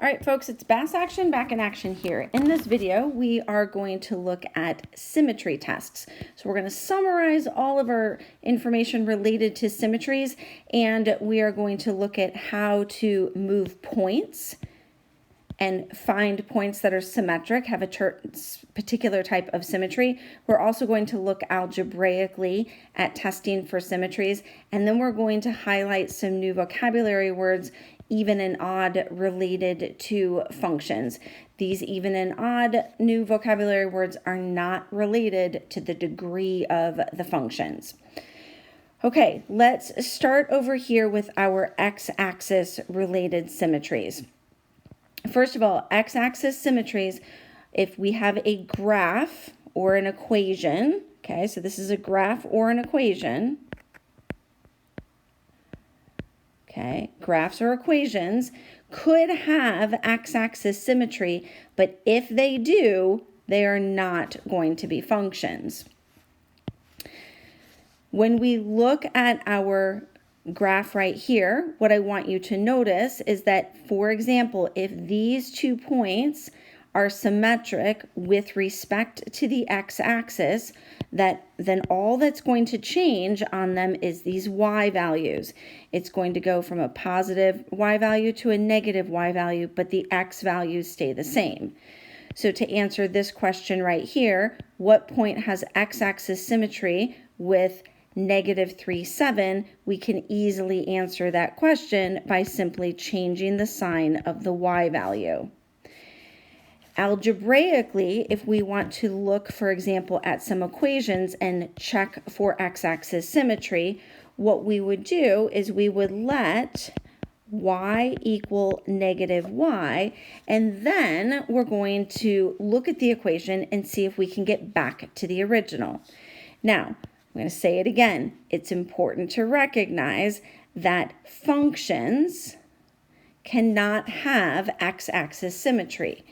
All right, folks, it's Bass Action back in action here. In this video, we are going to look at symmetry tests. So we're going to summarize all of our information related to symmetries, and we are going to look at how to move points and find points that are symmetric, have a particular type of symmetry. We're also going to look algebraically at testing for symmetries, and then we're going to highlight some new vocabulary words, even and odd, related to functions. These even and odd new vocabulary words are not related to the degree of the functions. Okay, let's start over here with our x-axis related symmetries. First of all, x-axis symmetries, if we have a graph or an equation, okay, so this is a graph or an equation. Okay, graphs or equations could have x-axis symmetry, but if they do, they are not going to be functions. When we look at our graph right here, what I want you to notice is that, for example, if these 2 points are symmetric with respect to the x-axis, then all that's going to change on them is these y values. It's going to go from a positive y value to a negative y value, but the x values stay the same. So to answer this question right here, what point has x-axis symmetry with -3, 7, we can easily answer that question by simply changing the sign of the y value. Algebraically, if we want to look, for example, at some equations and check for x-axis symmetry, what we would do is we would let y equal -y, and then we're going to look at the equation and see if we can get back to the original. Now, I'm going to say it again. It's important to recognize that functions cannot have x-axis symmetry.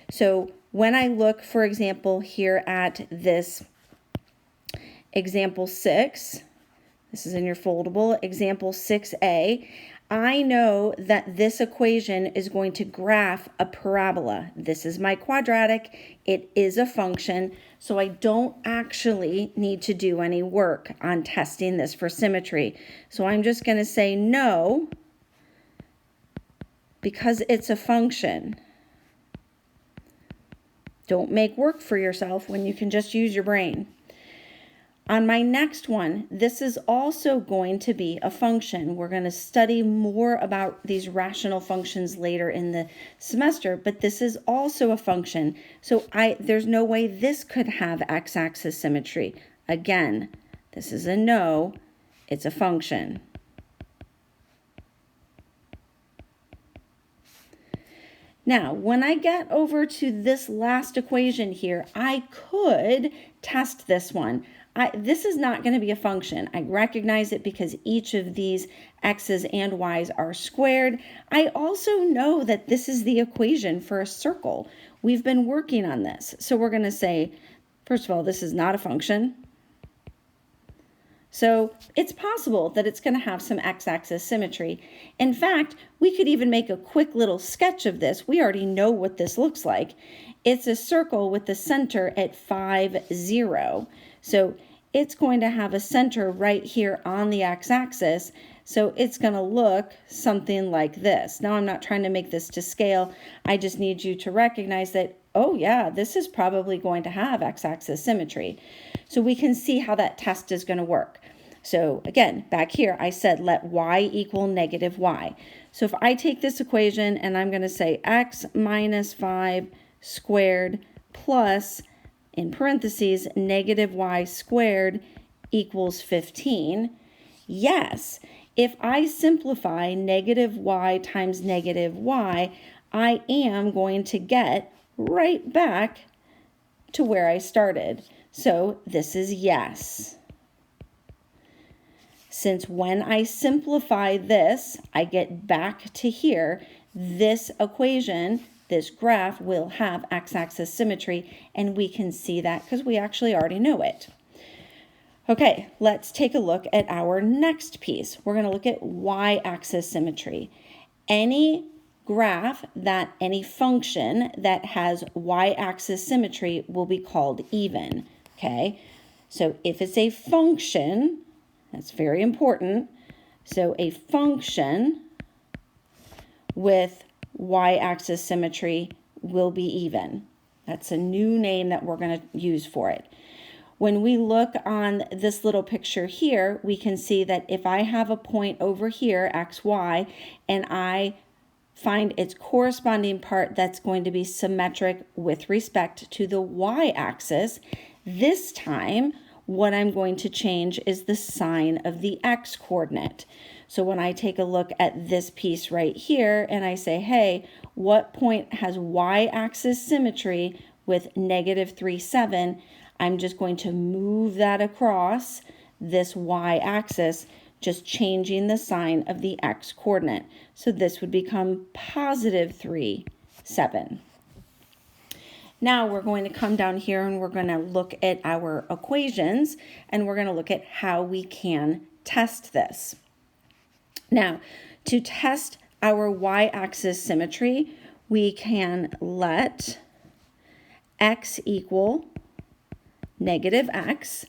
So when I look, for example, here at this example 6, this is in your foldable, example 6a, I know that this equation is going to graph a parabola. This is my quadratic. It is a function, so I don't actually need to do any work on testing this for symmetry. So I'm just going to say no, because it's a function. Don't make work for yourself when you can just use your brain. On my next one, this is also going to be a function. We're going to study more about these rational functions later in the semester, but this is also a function. So there's no way this could have x-axis symmetry. Again, this is a no, it's a function. Now, when I get over to this last equation here, I could test this one. This is not going to be a function. I recognize it because each of these x's and y's are squared. I also know that this is the equation for a circle. We've been working on this. So we're going to say, first of all, this is not a function. So it's possible that it's going to have some x-axis symmetry. In fact, we could even make a quick little sketch of this. We already know what this looks like. It's a circle with the center at 5, 0. So it's going to have a center right here on the x-axis. So it's going to look something like this. Now, I'm not trying to make this to scale. I just need you to recognize that, oh yeah, this is probably going to have x-axis symmetry. So we can see how that test is going to work. So again, back here, I said let y equal -y. So if I take this equation and I'm going to say x minus 5 squared plus, in parentheses, -y squared equals 15. Yes, if I simplify -y times -y, I am going to get right back to where I started. So this is yes. Since when I simplify this, I get back to here, this equation, this graph will have x-axis symmetry, and we can see that because we actually already know it. Okay, let's take a look at our next piece. We're going to look at y-axis symmetry. Any graph that any function that has y-axis symmetry will be called even, okay? So if it's a function, that's very important. So a function with y-axis symmetry will be even. That's a new name that we're going to use for it. When we look on this little picture here, we can see that if I have a point over here, x, y, and I find its corresponding part that's going to be symmetric with respect to the y-axis, this time what I'm going to change is the sign of the x-coordinate. So when I take a look at this piece right here and I say, hey, what point has y-axis symmetry with -3, 7, I'm just going to move that across this y-axis, just changing the sign of the x-coordinate. So this would become +3, 7. Now we're going to come down here and we're going to look at our equations and we're going to look at how we can test this. Now, to test our y-axis symmetry, we can let x equal -x.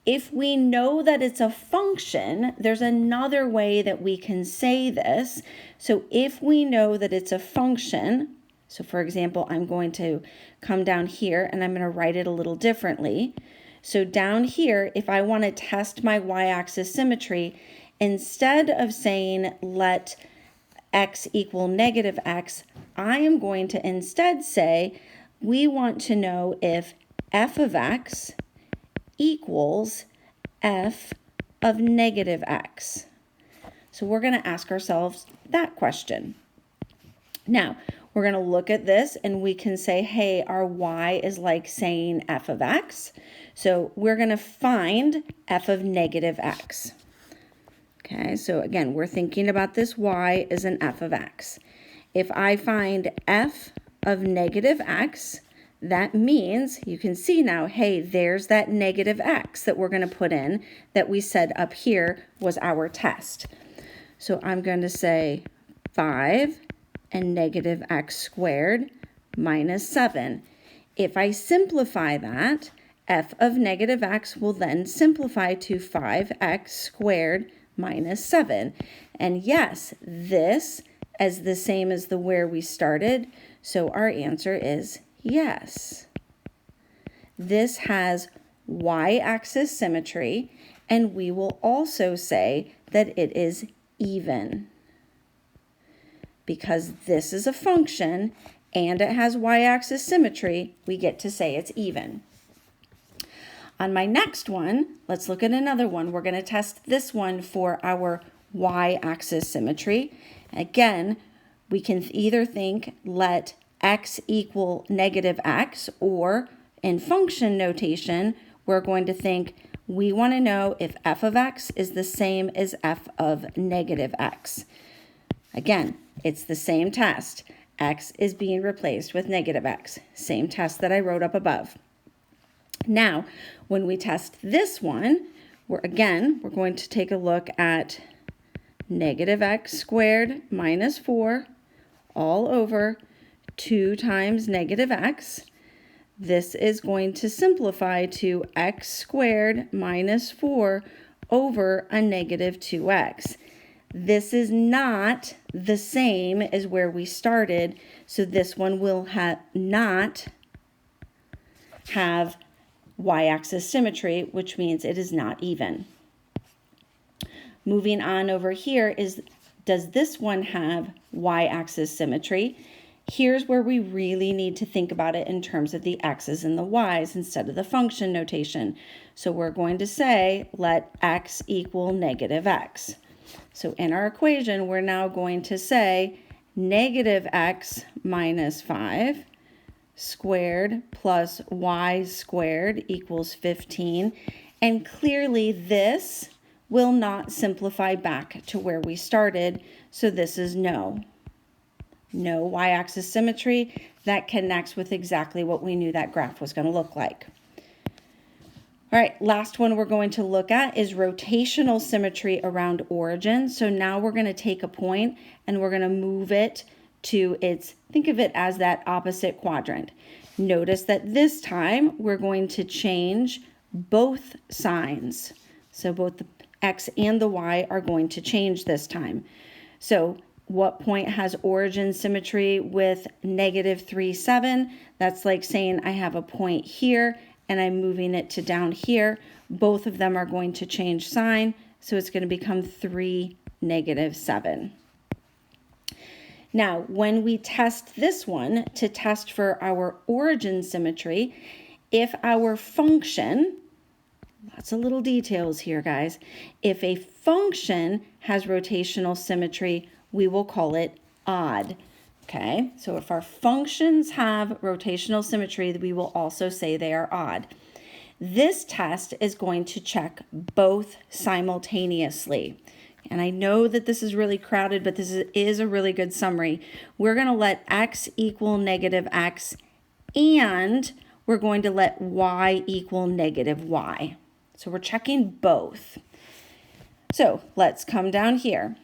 If we know that it's a function, there's another way that we can say this. So if we know that it's a function, so for example, I'm going to come down here and I'm going to write it a little differently. So down here, if I want to test my y-axis symmetry, instead of saying let x equal -x, I am going to instead say we want to know if f of x equals f of -x. So we're going to ask ourselves that question. Now, we're going to look at this and we can say, hey, our y is like saying f of x. So we're going to find f of -x. Okay, so again, we're thinking about this y as an f of x. If I find f of -x, that means you can see now, hey, there's that -x that we're going to put in that we said up here was our test. So I'm going to say 5 and -x squared minus 7. If I simplify that, f of -x will then simplify to 5x squared minus 7. And yes, this is the same as the where we started, so our answer is yes. This has y-axis symmetry, and we will also say that it is even. Because this is a function and it has y-axis symmetry, we get to say it's even. On my next one, let's look at another one. We're going to test this one for our y-axis symmetry. Again, we can either think let x equal -x, or in function notation, we're going to think we want to know if f of x is the same as f of -x. Again, it's the same test. X is being replaced with -x. Same test that I wrote up above. Now, when we test this one, we're going to take a look at -x squared minus 4 all over 2 times -x. This is going to simplify to x squared minus 4 over a -2x. This is not the same as where we started, so this one will not have y-axis symmetry, which means it is not even. Moving on over here does this one have y-axis symmetry? Here's where we really need to think about it in terms of the x's and the y's instead of the function notation. So we're going to say let x equal -x. So in our equation, we're now going to say -x minus 5 squared plus y squared equals 15. And clearly this will not simplify back to where we started, so this is no. No y-axis symmetry. That connects with exactly what we knew that graph was going to look like. All right, last one we're going to look at is rotational symmetry around origin. So now we're going to take a point and we're going to move it to its, think of it as that opposite quadrant. Notice that this time we're going to change both signs. So both the X and the Y are going to change this time. So what point has origin symmetry with -3, 7? That's like saying I have a point here and I'm moving it to down here. Both of them are going to change sign, so it's going to become 3, -7. Now, when we test this one to test for our origin symmetry, if our function, lots of little details here, guys, if a function has rotational symmetry, we will call it odd. Okay, so if our functions have rotational symmetry, we will also say they are odd. This test is going to check both simultaneously. And I know that this is really crowded, but this is a really good summary. We're going to let x equal -x, and we're going to let y equal -y. So we're checking both. So let's come down here.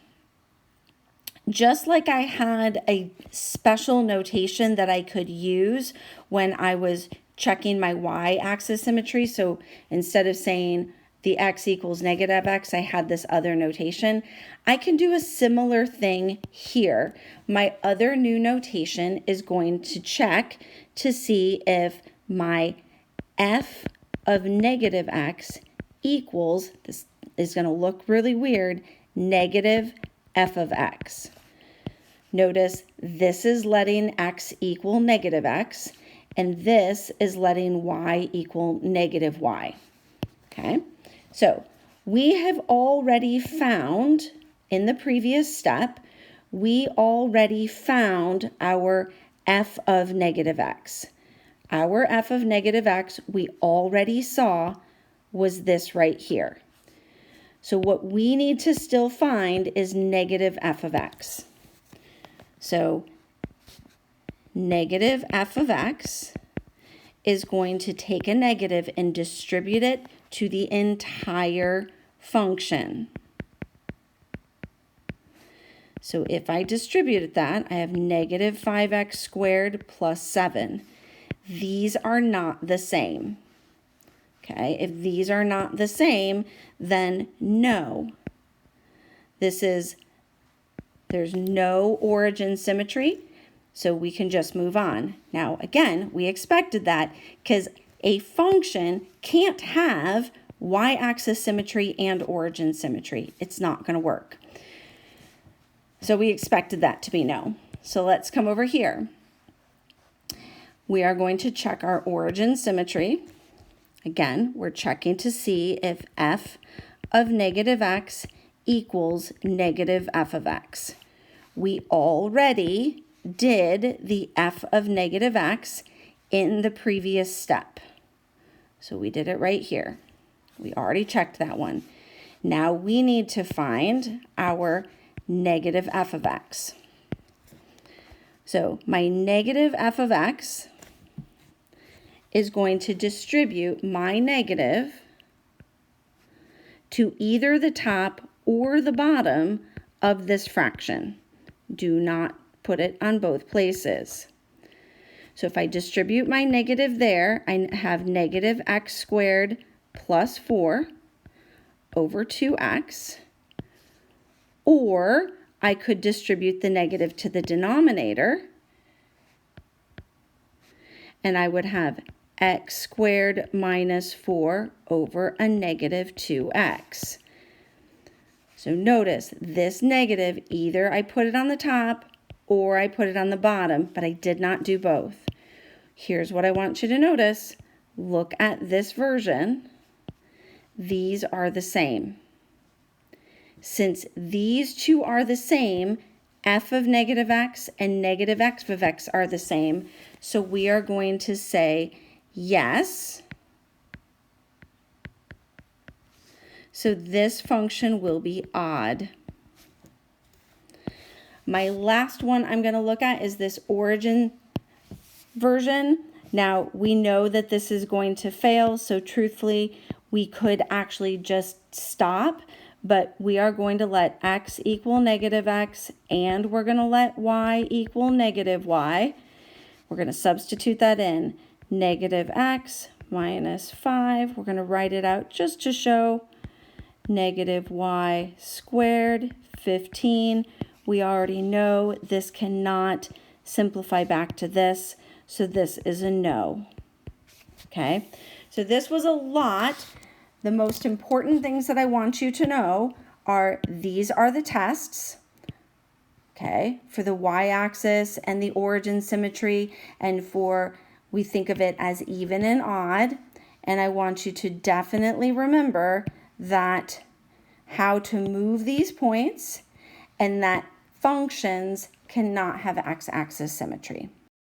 Just like I had a special notation that I could use when I was checking my y-axis symmetry, so instead of saying the x equals -x, I had this other notation. I can do a similar thing here. My other new notation is going to check to see if my f of -x equals, this is going to look really weird, negative f of x. Notice this is letting x equal -x, and this is letting y equal -y. Okay, so we have already found, in the previous step, we already found our f of -x. Our f of -x we already saw was this right here. So what we need to still find is negative f of x. So negative f of x is going to take a negative and distribute it to the entire function. So if I distribute that, I have negative 5x squared plus 7. These are not the same. Okay, if these are not the same, then no. There's no origin symmetry, so we can just move on. Now, again, we expected that because a function can't have y-axis symmetry and origin symmetry. It's not going to work. So we expected that to be no. So let's come over here. We are going to check our origin symmetry. Again, we're checking to see if f of -x equals negative f of x. We already did the f of -x in the previous step. So we did it right here. We already checked that one. Now we need to find our negative f of x. So my negative f of x is going to distribute my negative to either the top or the bottom of this fraction. Do not put it on both places. So if I distribute my negative there, I have negative x squared plus 4 over 2x, or I could distribute the negative to the denominator, and I would have x squared minus 4 over a negative 2x. So notice this negative, either I put it on the top or I put it on the bottom, but I did not do both. Here's what I want you to notice. Look at this version. These are the same. Since these two are the same, f of -x and negative f of x are the same, so we are going to say yes. So this function will be odd. My last one I'm going to look at is this origin version. Now, we know that this is going to fail, so truthfully, we could actually just stop, but we are going to let x equal negative x, and we're going to let y equal negative y. We're going to substitute that in. Negative x minus 5. We're going to write it out just to show. Negative y squared, 15. We already know this cannot simplify back to this, so this is a no. Okay, so this was a lot. The most important things that I want you to know are these are the tests, okay, for the y-axis and the origin symmetry, and for, we think of it as even and odd. And I want you to definitely remember that how to move these points and that functions cannot have x-axis symmetry.